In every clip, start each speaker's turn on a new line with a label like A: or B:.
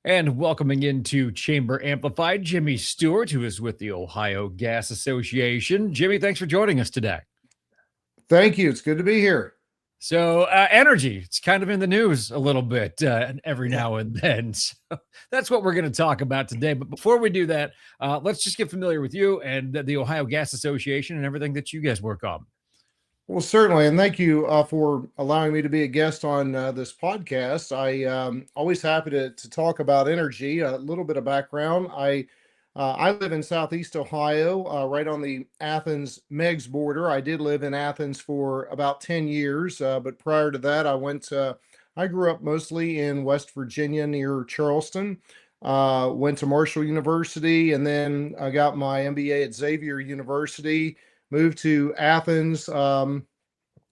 A: And welcoming into Chamber Amplified, Jimmy Stewart, who is with the Ohio Gas Association. Jimmy, thanks for joining us today.
B: Thank you. It's good to be here.
A: So, energy, it's kind of in the news a little bit every
B: Yeah.
A: now and then. So, that's what we're going to talk about today. But before we do that, let's just get familiar with you and the Ohio Gas Association and everything that you guys work on.
B: Well, certainly. And thank you for allowing me to be a guest on this podcast. I always happy to talk about energy. A little bit of background. I live in Southeast Ohio, right on the Athens-Meigs border. I did live in Athens for about 10 years, but prior to that, I grew up mostly in West Virginia near Charleston. Went to Marshall University, and then I got my MBA at Xavier University. Moved to Athens in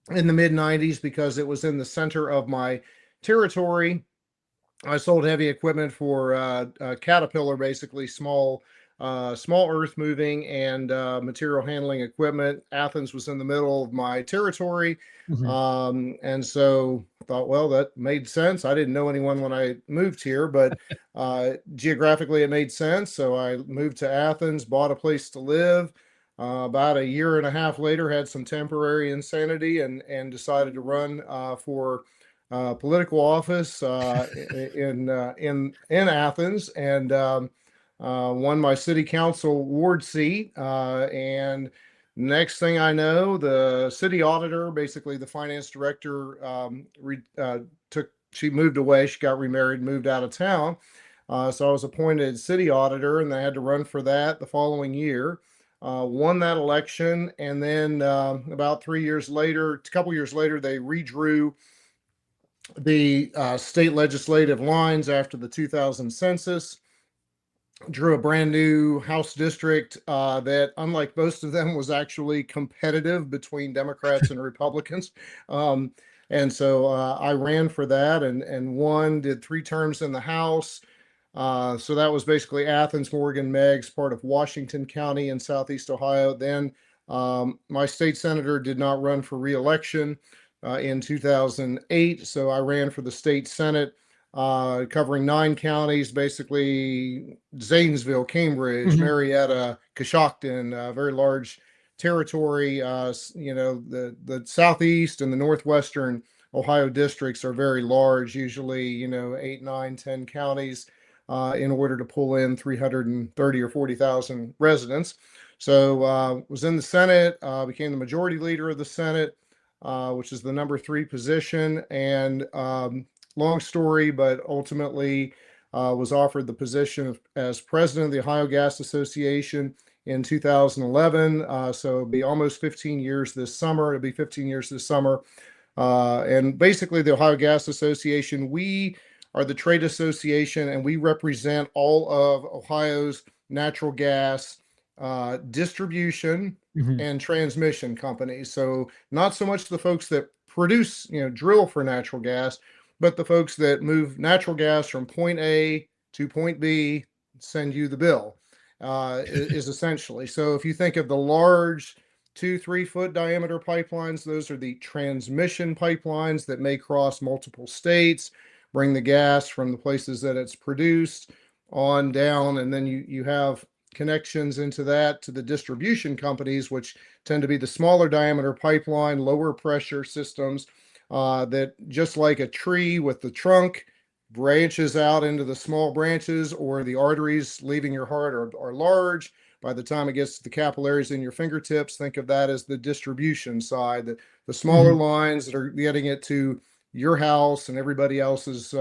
B: the mid 90s because it was in the center of my territory. I sold heavy equipment for Caterpillar, basically small earth moving and material handling equipment. Athens was in the middle of my territory.
A: Mhm.
B: And so thought, well, that made sense. I didn't know anyone when I moved here, but geographically it made sense. So I moved to Athens, bought a place to live. About a year and a half later, had some temporary insanity and decided to run for political office in Athens, and won my city council ward seat. And next thing I know, the city auditor, basically the finance director, she moved away. She got remarried, moved out of town. So I was appointed city auditor, and I had to run for that the following year. Won that election, and then about 3 years later, a couple years later, they redrew the state legislative lines after the 2000 census. Drew a brand new House district that, unlike most of them, was actually competitive between Democrats and Republicans. And so I ran for that and won, did 3 terms in the House. So that was basically Athens, Morgan, Meigs, part of Washington County in Southeast Ohio. Then my state senator did not run for reelection in 2008. So I ran for the state Senate, covering 9 counties, basically Zanesville, Cambridge,
A: Mhm.
B: Marietta, Coshocton, very large territory. The southeast and the northwestern Ohio districts are very large, usually, 8, 9, 10 counties in order to pull in 330 or 40,000 residents. So was in the Senate, became the majority leader of the Senate, which is the number 3 position. And long story, but ultimately was offered the position as president of the Ohio Gas Association in 2011. So it'll be almost 15 years this summer. It'll be 15 years this summer. And basically, the Ohio Gas Association, we are the trade association, and we represent all of Ohio's natural gas distribution
A: Mhm.
B: and transmission companies. So not so much the folks that produce, drill for natural gas, but the folks that move natural gas from point A to point B, send you the bill, is essentially. So if you think of the large 2, 3 foot diameter pipelines, those are the transmission pipelines that may cross multiple states, bring the gas from the places that it's produced on down, and then you have connections into that to the distribution companies, which tend to be the smaller diameter pipeline, lower pressure systems that, just like a tree with the trunk, branches out into the small branches, or the arteries leaving your heart are large. By the time it gets to the capillaries in your fingertips, think of that as the distribution side, the smaller
A: Mhm.
B: lines that are getting it to your house and everybody else's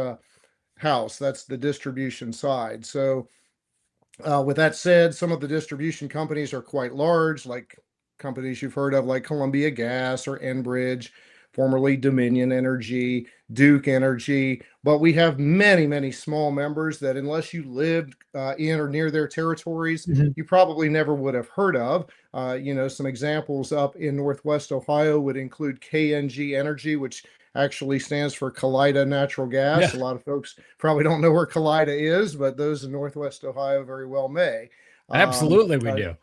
B: house. That's the distribution side. So with that said, some of the distribution companies are quite large, like companies you've heard of, like Columbia Gas or Enbridge, formerly Dominion Energy, Duke Energy. But we have many, many small members that, unless you lived in or near their territories,
A: Mhm.
B: you probably never would have heard of. Some examples up in Northwest Ohio would include KNG Energy, which actually stands for Kalida Natural
A: Yeah,
B: Gas. A lot of folks probably don't know where Kalida is, but those in Northwest Ohio very well may. Um,
A: absolutely, we
B: uh,
A: do.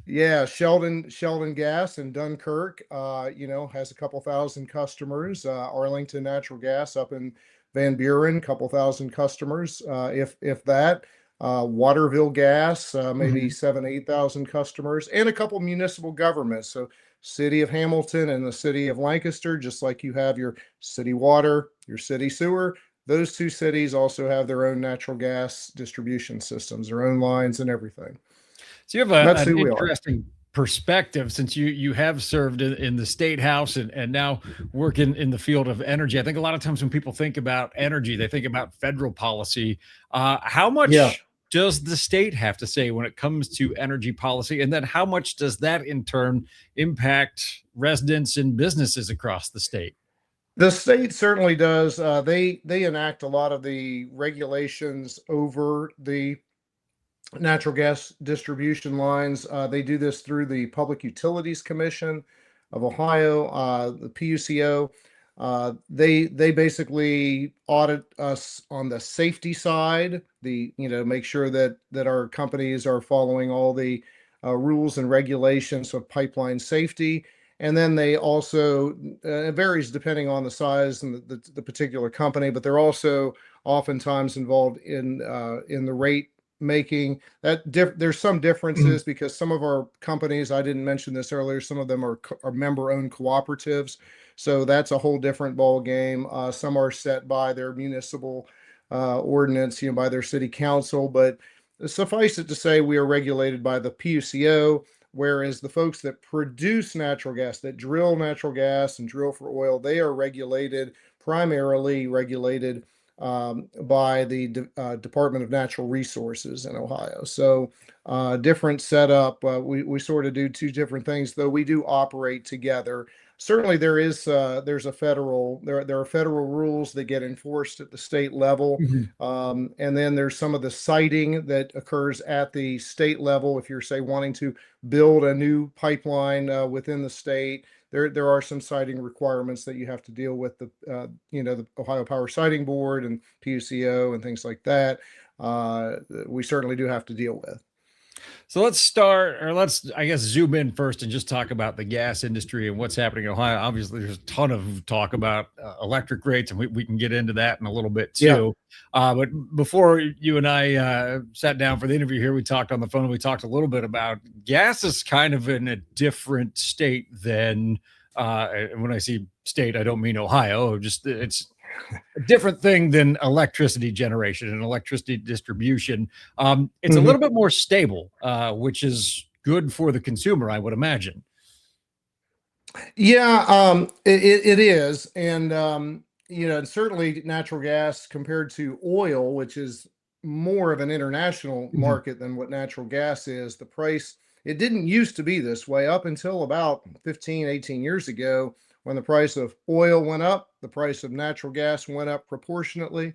B: yeah, Sheldon Gas in Dunkirk, has a couple thousand customers. Arlington Natural Gas up in Van Buren, couple thousand customers, if that. Waterville Gas, maybe
A: Mhm.
B: 7, 8,000 customers, and a couple municipal governments. So, City of Hamilton and the City of Lancaster, just like you have your city water, your city sewer, those two cities also have their own natural gas distribution systems, their own lines and everything.
A: So you have
B: That's
A: an
B: who we are.
A: interesting perspective since you have served in the state house and now work in the field of energy. I think a lot of times when people think about energy, they think about federal policy. How
B: Yeah.
A: much does the state have to say when it comes to energy policy? And then how much does that in turn impact residents and businesses across the state?
B: The state certainly does. They enact a lot of the regulations over the natural gas distribution lines. They do this through the Public Utilities Commission of Ohio, the PUCO. They basically audit us on the safety side. Make sure that our companies are following all the rules and regulations of pipeline safety. And then they also, it varies depending on the size and the particular company, but they're also oftentimes involved in the rate making. There's some
A: Mhm.
B: differences because some of our companies, I didn't mention this earlier, some of them are member owned cooperatives, so that's a whole different ball game. Some are set by their municipal ordinance, by their city council, but suffice it to say we are regulated by the PUCO, whereas the folks that produce natural gas, that drill natural gas and drill for oil, they are primarily regulated by the Department of Natural Resources in Ohio. So, different setup. We sort of do two different things, though we do operate together. Certainly, there's a there are federal rules that get enforced at the state level,
A: Mhm.
B: and then there's some of the siting that occurs at the state level. If you're, say, wanting to build a new pipeline within the state, there are some siting requirements that you have to deal with, the Ohio Power Siting Board and PUCO and things like that. We certainly do have to deal with.
A: So let's start, or let's, I guess, zoom in first and just talk about the gas industry and what's happening in Ohio. Obviously, there's a ton of talk about electric rates, and we can get into that in a little bit
B: Yeah.
A: too. But before you and I sat down for the interview here, we talked on the phone. We talked a little bit about gas is kind of in a different state than, and when I say state, I don't mean Ohio. Just it's a different thing than electricity generation and electricity distribution. It's a
B: Mhm.
A: little bit more stable, which is good for the consumer, I would imagine.
B: Yeah, it is, and and certainly natural gas compared to oil, which is more of an international
A: Mhm.
B: market than what natural gas is. The price, it didn't used to be this way up until about 15, 18 years ago, when the price of oil went up, the price of natural gas went up proportionately.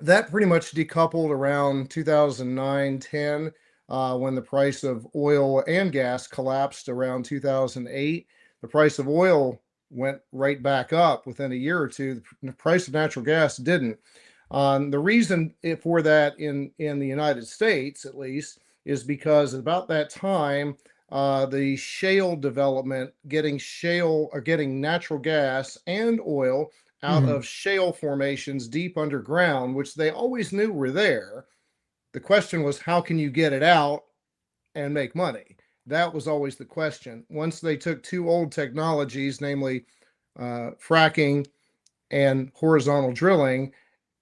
B: That pretty much decoupled around 2009, 10, when the price of oil and gas collapsed around 2008. The price of oil went right back up within a year or two. The price of natural gas didn't. The reason for that in the United States, at least, is because at about that time, the shale development, getting natural gas and oil out
A: Mhm.
B: of shale formations deep underground, which they always knew were there. The question was, how can you get it out and make money? That was always the question. Once they took two old technologies, namely fracking and horizontal drilling,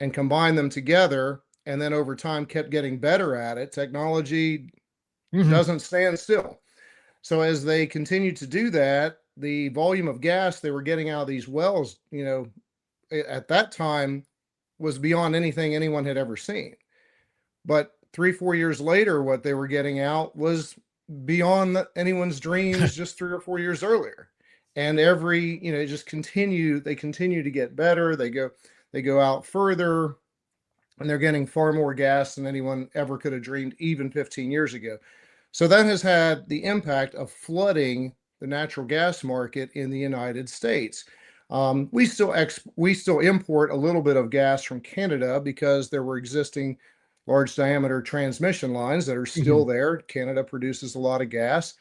B: and combined them together, and then over time kept getting better at it, technology
A: Mhm.
B: doesn't stand still. So as they continued to do that, the volume of gas they were getting out of these wells, at that time was beyond anything anyone had ever seen. But 3, 4 years later, what they were getting out was beyond anyone's dreams just 3 or 4 years earlier. And it just they continue to get better. They go out further, and they're getting far more gas than anyone ever could have dreamed even 15 years ago. So that has had the impact of flooding the natural gas market in the United States. We still import a little bit of gas from Canada because there were existing large diameter transmission lines that are still
A: Mhm.
B: there. Canada produces a lot of gas.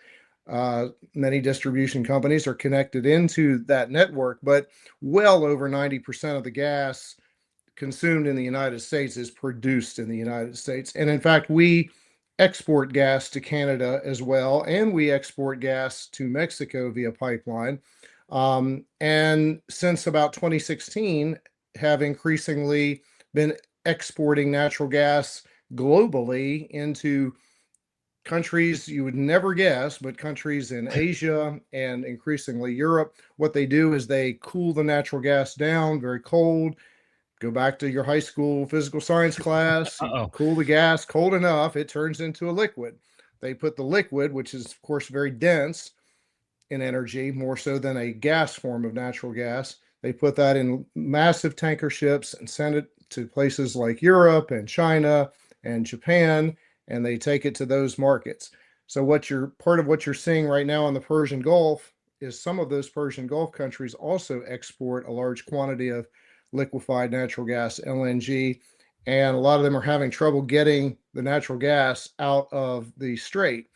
B: Many distribution companies are connected into that network, but well over 90% of the gas consumed in the United States is produced in the United States. And in fact, we export gas to Canada as well, and we export gas to Mexico via pipeline. And since about 2016, have increasingly been exporting natural gas globally into countries you would never guess, but countries in Asia and increasingly Europe. What they do is they cool the natural gas down very cold. Go back to your high school physical science class. You
A: Uh-oh.
B: cool the gas cold enough, it turns into a liquid. They put the liquid, which is, of course, very dense in energy, more so than a gas form of natural gas. They put that in massive tanker ships and send it to places like Europe and China and Japan, and they take it to those markets. So what you're part of what you're seeing right now in the Persian Gulf is some of those Persian Gulf countries also export a large quantity of liquefied natural gas, LNG, and a lot of them are having trouble getting the natural gas out of the strait.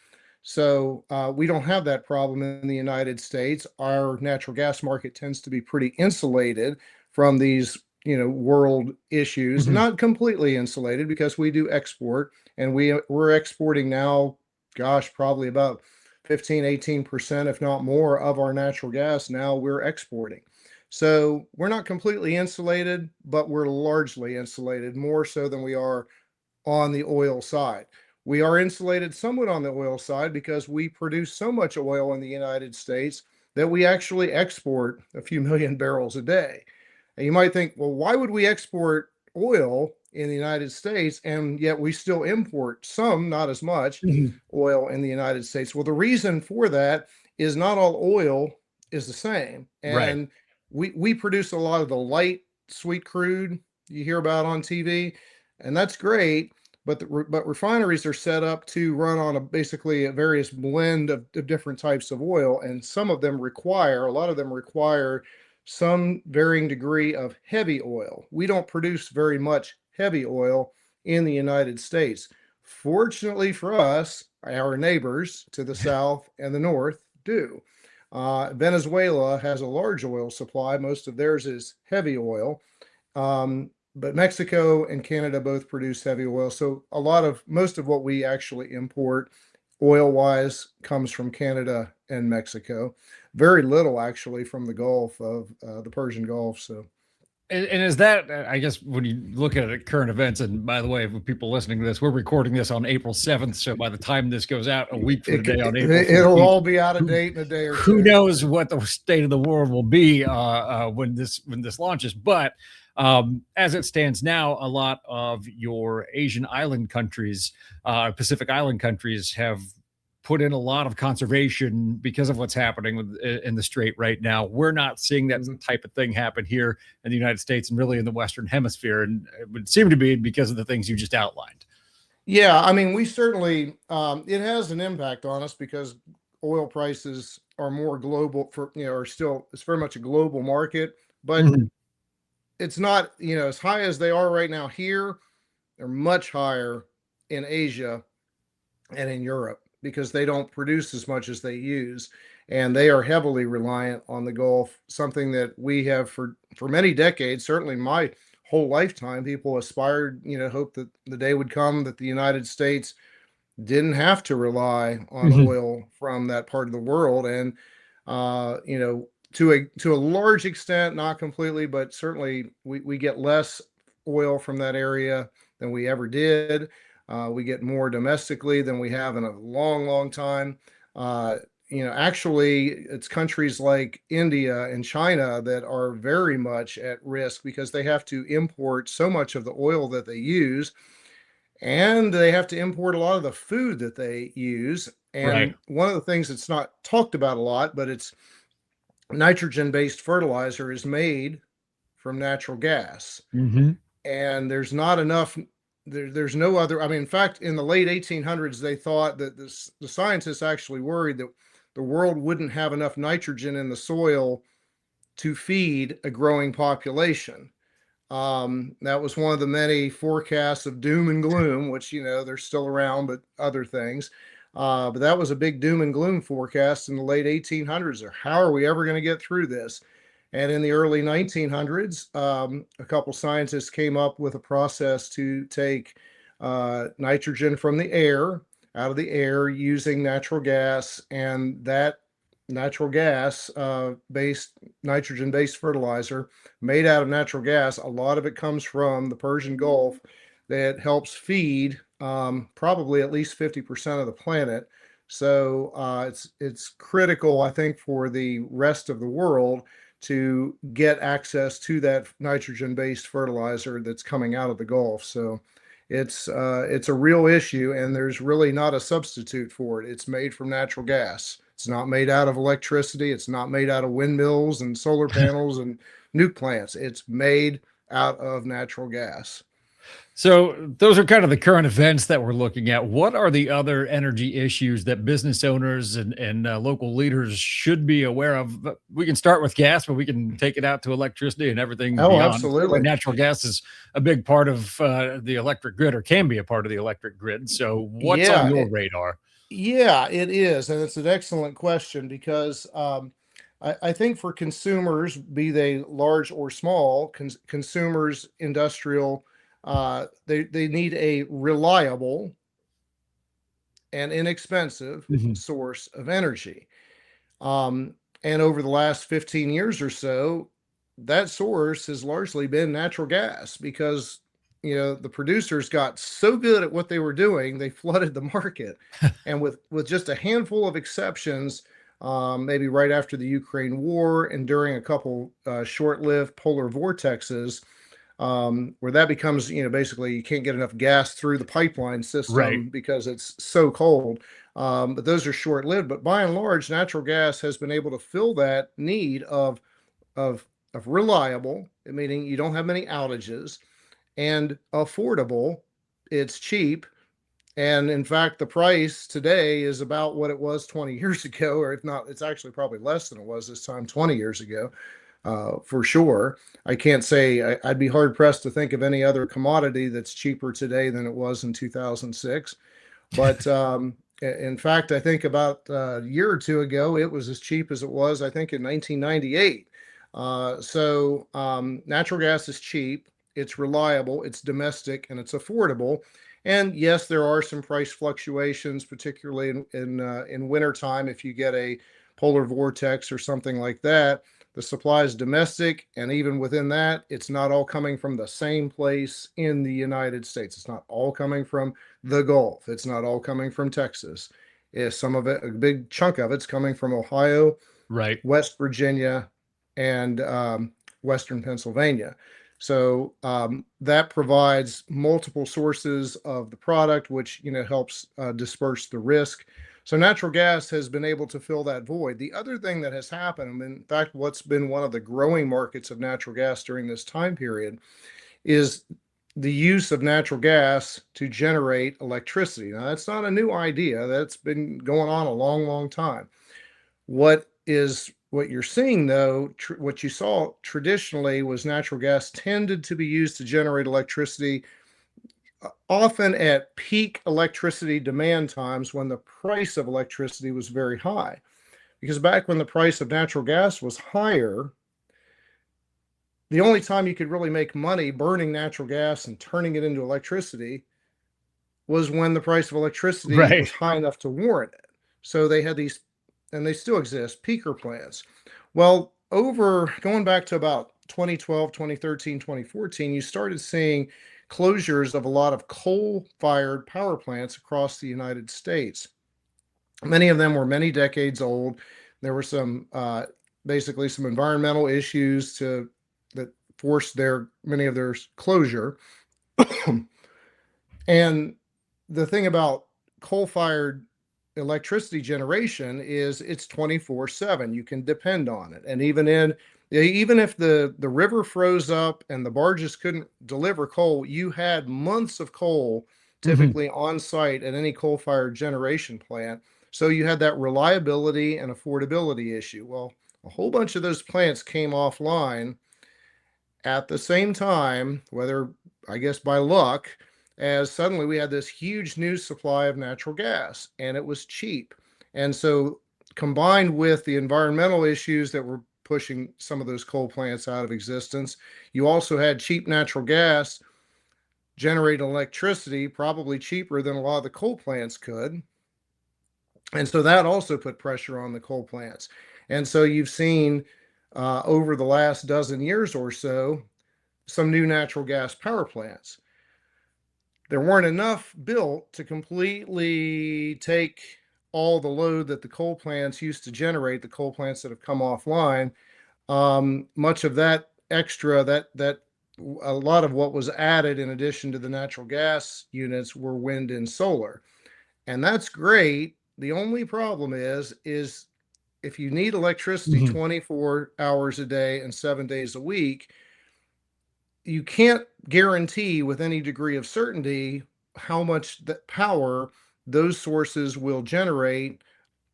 B: So we don't have that problem in the United States. Our natural gas market tends to be pretty insulated from these, world issues.
A: Mhm.
B: Not completely insulated because we do export, and we're exporting now, gosh, probably about 15, 18%, if not more, of our natural gas now we're exporting. So we're not completely insulated, but we're largely insulated, more so than we are on the oil side. We are insulated somewhat on the oil side because we produce so much oil in the United States that we actually export a few million barrels a day. And you might think, well, why would we export oil in the United States and yet we still import some, not as much,
A: Mhm.
B: oil in the United States? Well, the reason for that is not all oil is the same.
A: Right.
B: And we produce a lot of the light, sweet crude you hear about on TV, and that's great, but refineries are set up to run on basically a various blend of different types of oil, and a lot of them require some varying degree of heavy oil. We don't produce very much heavy oil in the United States. Fortunately for us, our neighbors to the south and the north do. Venezuela has a large oil supply. Most of theirs is heavy oil. But Mexico and Canada both produce heavy oil. So most of what we actually import oil wise comes from Canada and Mexico. Very little actually from the Gulf of the Persian Gulf. So
A: And is that, I guess, when you look at it, current events, and by the way, for people listening to this, we're recording this on April 7th. So by the time this goes out, a week from today on April
B: it'll
A: 14th,
B: all be out of
A: who,
B: date in a day or
A: who
B: two.
A: knows what the state of the world will be when this launches. But as it stands now, a lot of your Asian island countries, Pacific island countries, have put in a lot of conservation because of what's happening in the strait right now. We're not seeing that
B: Mhm.
A: type of thing happen here in the United States and really in the Western Hemisphere, and it would seem to be because of the things you just outlined.
B: Yeah, I mean, we certainly it has an impact on us because oil prices are more global are still it's very much a global market, but
A: Mhm.
B: it's not, as high as they are right now here. They're much higher in Asia and in Europe because they don't produce as much as they use, and they are heavily reliant on the Gulf. Something that we have for many decades, certainly my whole lifetime, people aspired, hope that the day would come that the United States didn't have to rely on
A: Mhm.
B: oil from that part of the world, and to a large extent, not completely, but certainly we get less oil from that area than we ever did. We get more domestically than we have in a long, long time. Actually, it's countries like India and China that are very much at risk because they have to import so much of the oil that they use, and they have to import a lot of the food that they use.
A: Right.
B: And one of the things that's not talked about a lot, but it's nitrogen based fertilizer is made from natural gas.
A: Mhm.
B: And there's not enough. There's no other. I mean, in fact, in the late 1800s, they thought that the scientists actually worried that the world wouldn't have enough nitrogen in the soil to feed a growing population. That was one of the many forecasts of doom and gloom, which, they're still around, but other things. But that was a big doom and gloom forecast in the late 1800s. Or how are we ever going to get through this? And in the early 1900s, a couple scientists came up with a process to take nitrogen from the air, out of the air, using natural gas, and that natural gas based nitrogen based fertilizer made out of natural gas. A lot of it comes from the Persian Gulf that helps feed probably at least 50% of the planet. So it's critical, I think, for the rest of the world to get access to that nitrogen based fertilizer that's coming out of the Gulf. So it's a real issue, and there's really not a substitute for it. It's made from natural gas. It's not made out of electricity. It's not made out of windmills and solar panels and nuke plants. It's made out of natural gas.
A: So those are kind of the current events that we're looking at. What are the other energy issues that business owners and local leaders should be aware of? We can start with gas, but we can take it out to electricity and everything
B: Oh,
A: beyond. Clearly,
B: absolutely.
A: natural gas is a big part of the electric grid, or can be a part of the electric grid. So, what's on
B: Yeah,
A: your radar?
B: yeah, it is, and it's an excellent question because I think for consumers, be they large or small, consumers, industrial, they need a reliable and inexpensive
A: Mhm.
B: source of energy. Um, and over the last 15 years or so, that source has largely been natural gas because the producers got so good at what they were doing, they flooded the market. And with just a handful of exceptions, maybe right after the Ukraine war and during a couple short-lived polar vortexes, where that becomes, basically you can't get enough gas through the pipeline
A: Right.
B: system because it's so cold. But those are short lived. But by and large, natural gas has been able to fill that need of of reliable, meaning you don't have many outages, and affordable. It's cheap. And in fact, the price today is about what it was 20 years ago, or if not, it's actually probably less than it was this time 20 years ago, for sure. I can't say I'd be hard pressed to think of any other commodity that's cheaper today than it was in 2006. But in fact, I think about a year or two ago, it was as cheap as it was, I think, in 1998. Natural gas is cheap, it's reliable, it's domestic, and it's affordable. And yes, there are some price fluctuations, particularly in wintertime. If you get a polar vortex or something like that, the supply is domestic, and even within that, it's not all coming from the same place in the United States. It's not all coming from the Gulf. It's not all coming from Texas. Some of it, a big chunk of it's coming from Ohio,
A: Right.
B: West Virginia, and Western Pennsylvania. So that provides multiple sources of the product, which helps disperse the risk. So natural gas has been able to fill that void. The other thing that has happened, and in fact, what's been one of the growing markets of natural gas during this time period, is the use of natural gas to generate electricity. Now, that's not a new idea. That's been going on a long, long time. What you're seeing though, what you saw traditionally was natural gas tended to be used to generate electricity, often at peak electricity demand times when the price of electricity was very high. Because back when the price of natural gas was higher, the only time you could really make money burning natural gas and turning it into electricity was when the price of electricity
A: Right.
B: was high enough to warrant it. So they had these, and they still exist, peaker plants. Well, over going back to about 2012, 2013, 2014, you started seeing closures of a lot of coal-fired power plants across the United States. Many of them were many decades old. There were some basically some environmental issues that forced many of their closure. And the thing about coal-fired electricity generation is it's 24/7. You can depend on it. And even if the river froze up and the barges couldn't deliver coal, you had months of coal
A: Mhm.
B: typically on site at any coal-fired generation plant. So you had that reliability and affordability issue. Well, a whole bunch of those plants came offline at the same time, whether I guess by luck, as suddenly we had this huge new supply of natural gas and it was cheap. And so, combined with the environmental issues that were pushing some of those coal plants out of existence. You also had cheap natural gas generate electricity, probably cheaper than a lot of the coal plants could. And so that also put pressure on the coal plants. And so you've seen over the last dozen years or so some new natural gas power plants. There weren't enough built to completely take all the load that the coal plants used to generate, the coal plants that have come offline. Much of that extra, that a lot of what was added in addition to the natural gas units were wind and solar, and that's great. The only problem is if you need electricity
A: Mhm.
B: 24 hours a day and 7 days a week, you can't guarantee with any degree of certainty how much that power those sources will generate,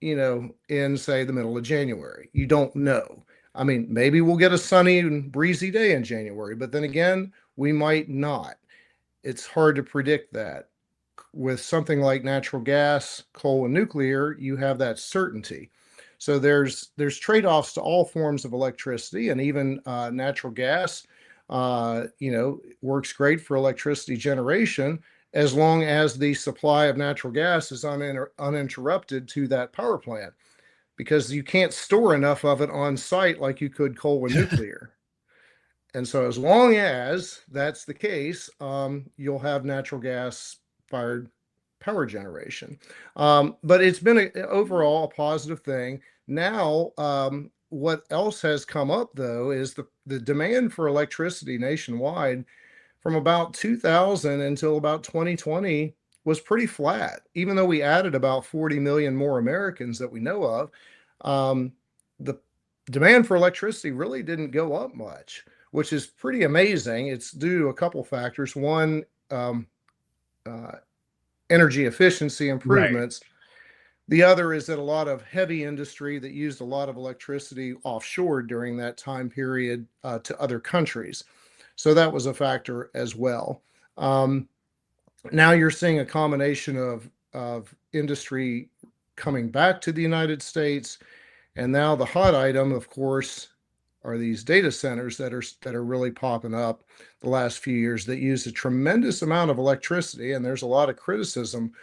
B: in say the middle of January. You don't know. I mean, maybe we'll get a sunny and breezy day in January, but then again, we might not. It's hard to predict that. With something like natural gas, coal, and nuclear, you have that certainty. So there's trade-offs to all forms of electricity, and even natural gas, works great for electricity generation as long as the supply of natural gas is uninterrupted to that power plant, because you can't store enough of it on site like you could coal and nuclear. And so, as long as that's the case, you'll have natural gas fired power generation. But it's been overall a positive thing. Now, what else has come up though is the demand for electricity nationwide from about 2000 until about 2020 was pretty flat, even though we added about 40 million more Americans that we know of. The demand for electricity really didn't go up much, which is pretty amazing. It's due to a couple factors. One, uh, energy efficiency
A: Right.
B: improvements. The other is that a lot of heavy industry that used a lot of electricity offshore during that time period to other countries. So that was a factor as well. Um, Now you're seeing a combination of industry coming back to the United States, and now the hot item, of course, are these data centers that are really popping up the last few years that use a tremendous amount of electricity, and there's a lot of criticism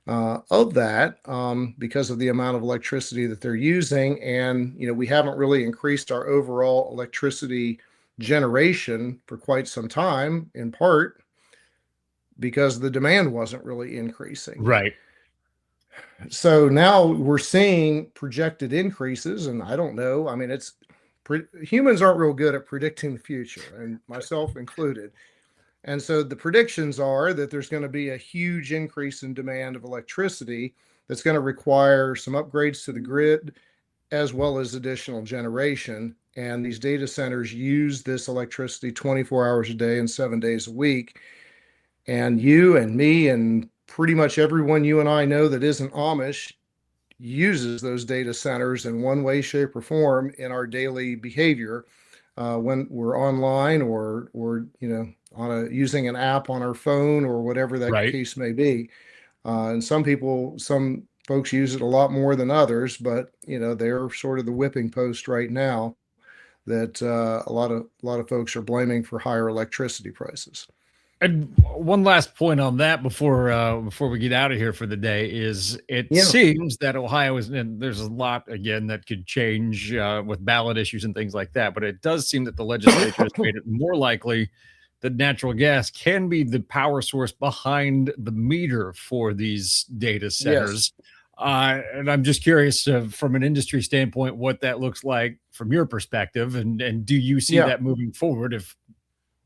B: of that because of the amount of electricity that they're using, and we haven't really increased our overall electricity generation for quite some time, in part because the demand wasn't really increasing.
A: Right.
B: So now we're seeing projected increases, and I don't know. I mean, humans aren't real good at predicting the future, and myself included. And so the predictions are that there's going to be a huge increase in demand of electricity that's going to require some upgrades to the grid as well as additional generation. And these data centers use this electricity 24 hours a day and 7 days a week. And you and me and pretty much everyone you and I know that isn't Amish uses those data centers in one way, shape, or form in our daily behavior when we're online or on using an app on our phone or whatever that
A: Right.
B: case may be. And some folks use it a lot more than others, but they're sort of the whipping post right now that a lot of folks are blaming for higher electricity prices.
A: And one last point on that before we get out of here for the day is it
B: Yeah,
A: seems that Ohio is, and there's a lot again that could change with ballot issues and things like that, but it does seem that the legislature has made it more likely that natural gas can be the power source behind the meter for these data
B: yes.
A: centers. And I'm just curious from an industry standpoint what that looks like from your perspective, and do you see
B: Yeah,
A: that moving forward if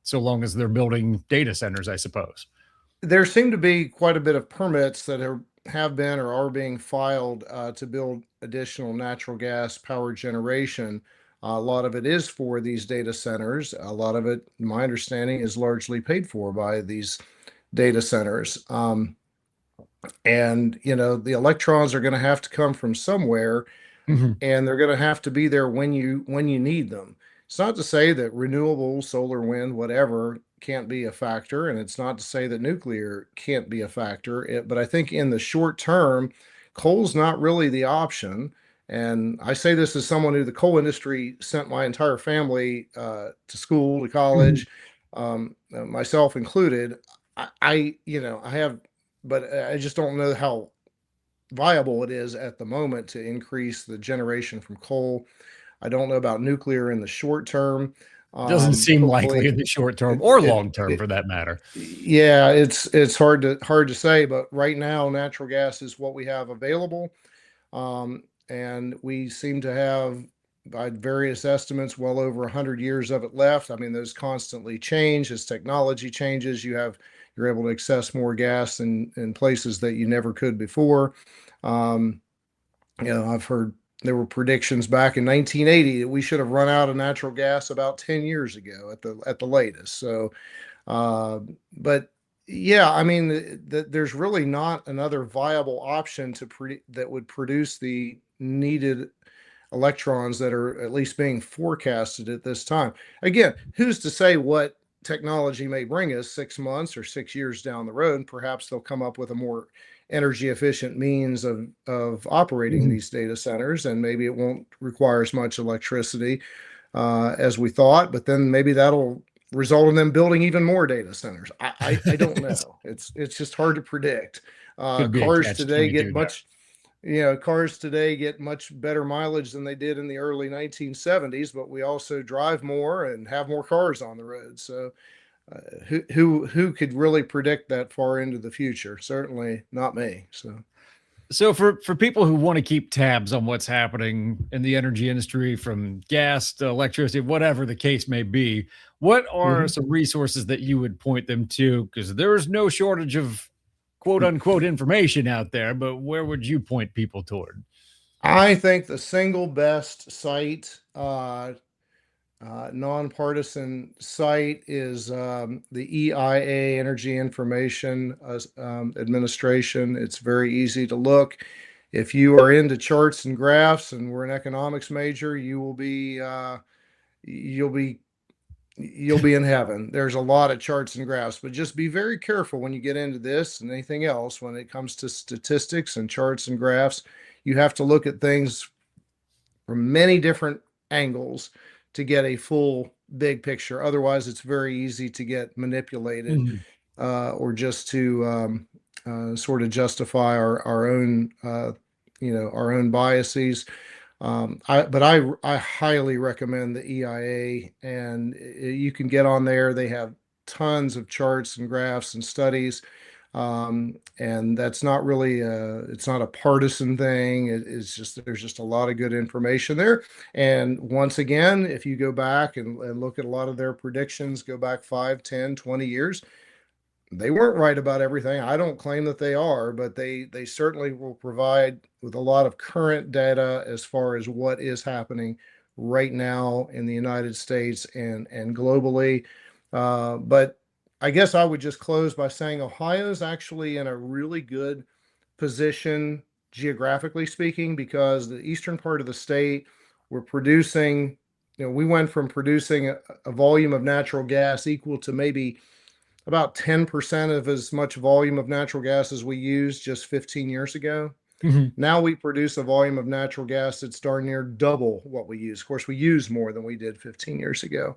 A: so long as they're building data centers, I suppose.
B: there seem to be quite a bit of permits that have been or are being filed to build additional natural gas power generation. A lot of it is for these data centers. A lot of it, my understanding, is largely paid for by these data centers. And the electrons are going to have to come from somewhere,
A: Mhm.
B: and they're going to have to be there when you need them. It's not to say that renewable solar, wind, whatever can't be a factor, and it's not to say that nuclear can't be a factor. But I think in the short term, coal's not really the option, And I say this as someone who the coal industry sent my entire family to school, to
A: Mhm.
B: college, myself included. I have, but I just don't know how viable it is at the moment to increase the generation from coal. I don't know about nuclear in the short term.
A: Doesn't seem likely
B: Hopefully,
A: in the short term
B: it,
A: or
B: it,
A: long term
B: it,
A: for that matter.
B: yeah, it's hard to say, but right now, natural gas is what we have available. And we seem to have, by various estimates, well over 100 years of it left. I mean, those constantly change as technology changes. You're able to access more gas in places that you never could before. Um, I've heard there were predictions back in 1980 that we should have run out of natural gas about 10 years ago at the latest. So, uh, but yeah, I mean, there's really not another viable option that would produce the needed electrons that are at least being forecasted at this time. Again, who's to say what technology may bring us 6 months or 6 years down the road? Perhaps they'll come up with a more energy efficient means of operating
A: Mhm.
B: these data centers, and maybe it won't require as much electricity as we thought, but then maybe that'll result in them building even more data centers. I don't know. It's just hard to predict.
A: Could be a
B: Cars
A: catch
B: today
A: 22
B: get
A: there.
B: much cars today get much better mileage than they did in the early 1970s, but we also drive more and have more cars on the road. So, who could really predict that far into the future? Certainly not me. So,
A: So for people who want to keep tabs on what's happening in the energy industry, from gas to electricity, whatever the case may be, what are
B: mhm.
A: some resources that you would point them to? Because there's no shortage of quote unquote information out there, but where would you point people toward?
B: I think the single best site, nonpartisan site, is the EIA, Energy Information Administration. It's very easy to look. If you are into charts and graphs and we're an economics major, you'll be you'll be in heaven. There's a lot of charts and graphs, but just be very careful when you get into this and anything else when it comes to statistics and charts and graphs. You have to look at things from many different angles to get a full big picture. Otherwise, it's very easy to get manipulated
A: Mhm.
B: or just to sort of justify our own our own biases. I highly recommend the EIA, and you can get on there. They have tons of charts and graphs and studies, and that's not really it's not a partisan thing. It's just there's just a lot of good information there. And once again, if you go back and look at a lot of their predictions, go back 5, 10, 20 years, they weren't right about everything. I don't claim that they are, but they certainly will provide with a lot of current data as far as what is happening right now in the United States and globally. But I guess I would just close by saying Ohio is actually in a really good position geographically speaking, because the eastern part of the state, we're producing, we went from producing a volume of natural gas equal to maybe about 10% of as much volume of natural gas as we used just 15 years ago.
A: Mhm.
B: Now we produce a volume of natural gas that's darn near double what we use. Of course, we use more than we did 15 years ago.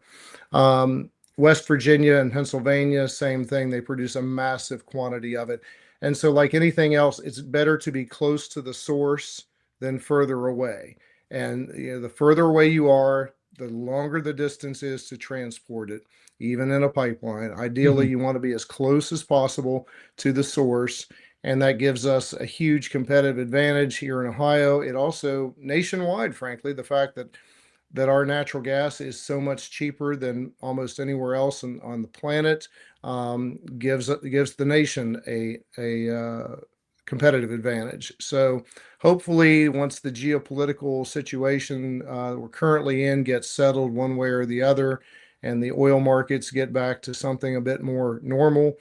B: Um, West Virginia and Pennsylvania, same thing. They produce a massive quantity of it. And so, like anything else, it's better to be close to the source than further away. And the further away you are, the longer the distance is to transport it, even in a pipeline. Ideally,
A: Mhm.
B: you want to be as close as possible to the source. And that gives us a huge competitive advantage here in Ohio. It also, nationwide, frankly, the fact that our natural gas is so much cheaper than almost anywhere else on the planet, gives the nation a competitive advantage. So hopefully, once the geopolitical situation we're currently in gets settled one way or the other, and the oil markets get back to something a bit more normal,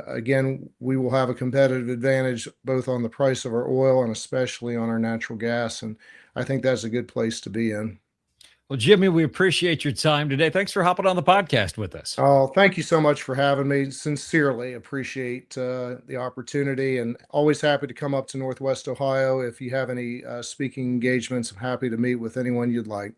B: again, we will have a competitive advantage both on the price of our oil and especially on our natural gas. And I think that's a good place to be in.
A: Well, Jimmy, we appreciate your time today. Thanks for hopping on the podcast with us.
B: Oh, thank you so much for having me. Sincerely appreciate the opportunity, and always happy to come up to Northwest Ohio. If you have any speaking engagements, I'm happy to meet with anyone you'd like.